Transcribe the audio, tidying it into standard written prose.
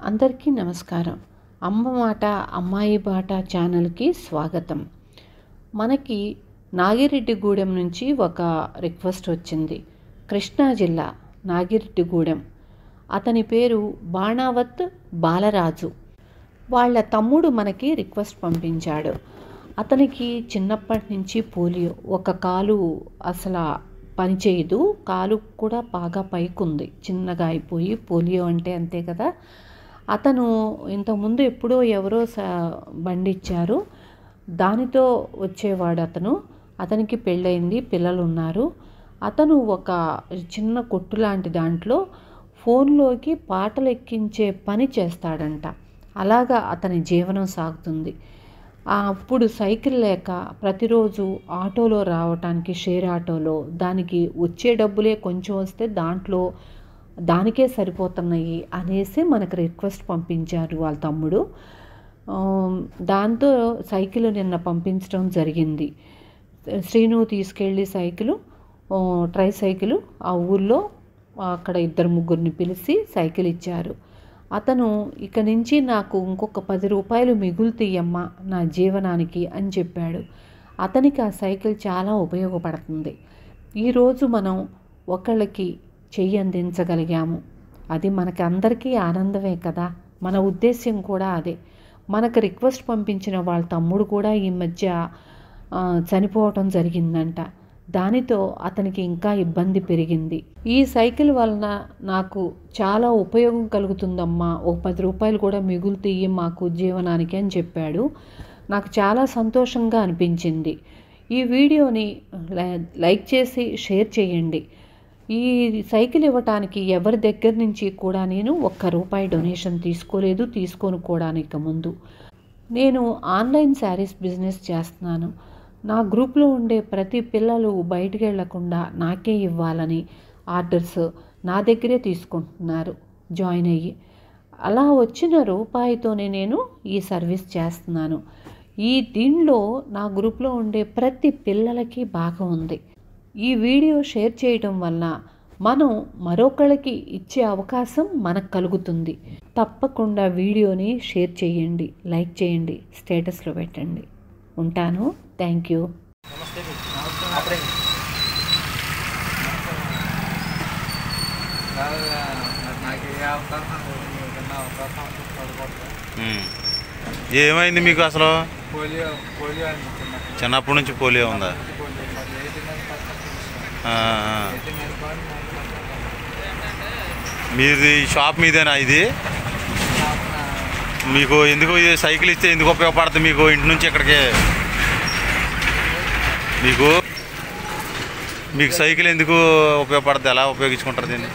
అందరికీ నమస్కారం. అమ్మ మాట అమ్మాయి బాట ఛానల్కి స్వాగతం. మనకి నాగిరెడ్డిగూడెం నుంచి ఒక రిక్వెస్ట్ వచ్చింది. కృష్ణా జిల్లా నాగిరెడ్డిగూడెం. అతని పేరు బాణావత్ బాలరాజు. వాళ్ళ తమ్ముడు మనకి రిక్వెస్ట్ పంపించాడు. అతనికి చిన్నప్పటి నుంచి పోలియో, ఒక కాలు అసలు పనిచేయదు, కాలు కూడా బాగా పైకుంది, చిన్నగా అయిపోయి. పోలియో అంటే అంతే కదా. అతను ఇంతకుముందు ఎప్పుడో ఎవరో బండి ఇచ్చారు, దానితో వచ్చేవాడు అతనికి పెళ్ళయింది, పిల్లలు ఉన్నారు. అతను ఒక చిన్న కొట్టు లాంటి దాంట్లో ఫోన్లోకి పాటలు ఎక్కించే పని చేస్తాడంట. అలాగా అతని జీవనం సాగుతుంది. అప్పుడు సైకిల్ లేక ప్రతిరోజు ఆటోలో రావటానికి, షేర్ ఆటోలో, దానికి వచ్చే డబ్బులే కొంచెం వస్తే దానికే సరిపోతున్నాయి అనేసి మనకు రిక్వెస్ట్ పంపించారు వాళ్ళ తమ్ముడు. దాంతో సైకిల్ నిన్న పంపించడం జరిగింది. శ్రీను తీసుకెళ్ళి ట్రై సైకిల్ ఆ ఊళ్ళో అక్కడ 2-3 పిలిచి సైకిల్ ఇచ్చారు. అతను ఇక నుంచి నాకు ఇంకొక 10 రూపాయలు మిగులుతీయమ్మా నా జీవనానికి అని చెప్పాడు. అతనికి ఆ సైకిల్ చాలా ఉపయోగపడుతుంది. ఈరోజు మనం ఒకళ్ళకి చెయ్యి అందించగలిగాము, అది మనకి అందరికీ ఆనందమే కదా. మన ఉద్దేశ్యం కూడా అదే. మనకు రిక్వెస్ట్ పంపించిన వాళ్ళ తమ్ముడు కూడా ఈ మధ్య చనిపోవటం జరిగిందంట. దానితో అతనికి ఇంకా ఇబ్బంది పెరిగింది. ఈ సైకిల్ వలన నాకు చాలా ఉపయోగం కలుగుతుందమ్మా, ఓ 10 రూపాయలు కూడా మిగులుతీయి మాకు జీవనానికి అని చెప్పాడు. నాకు చాలా సంతోషంగా అనిపించింది. ఈ వీడియోని లైక్ చేసి షేర్ చేయండి. ఈ సైకిల్ ఇవ్వటానికి ఎవరి దగ్గర నుంచి కూడా నేను ₹1 డొనేషన్ తీసుకోలేదు, తీసుకోను కూడా. ఇక ముందు నేను ఆన్లైన్ శారీస్ బిజినెస్ చేస్తున్నాను. నా గ్రూప్లో ఉండే ప్రతి పిల్లలు బయటికి వెళ్లకుండా నాకే ఇవ్వాలని ఆర్డర్స్ నా దగ్గరే తీసుకుంటున్నారు జాయిన్ అయ్యి. అలా వచ్చిన రూపాయితోనే నేను ఈ సర్వీస్ చేస్తున్నాను. దీనిలో నా గ్రూప్లో ఉండే ప్రతి పిల్లలకి భాగం ఉంది. ఈ వీడియో షేర్ చేయడం వల్ల మనం మరొకళ్ళకి ఇచ్చే అవకాశం మనకు కలుగుతుంది. తప్పకుండా వీడియోని షేర్ చేయండి, లైక్ చేయండి, స్టేటస్లో పెట్టండి. ఉంటాను. Thank you. ఏమైంది మీకు అసలు? చిన్నప్పటి నుంచి పోలియో ఉందా? మీది షాప్ మీదేనా ఇది? మీకు ఎందుకు సైకిల్ ఇస్తే ఎందుకు ఉపయోగపడుతుంది మీకు? ఇంటి నుంచి ఇక్కడికి మీకు సైకిల్ ఎందుకు ఉపయోగపడుతుంది? ఎలా ఉపయోగించుకుంటారు దీన్ని?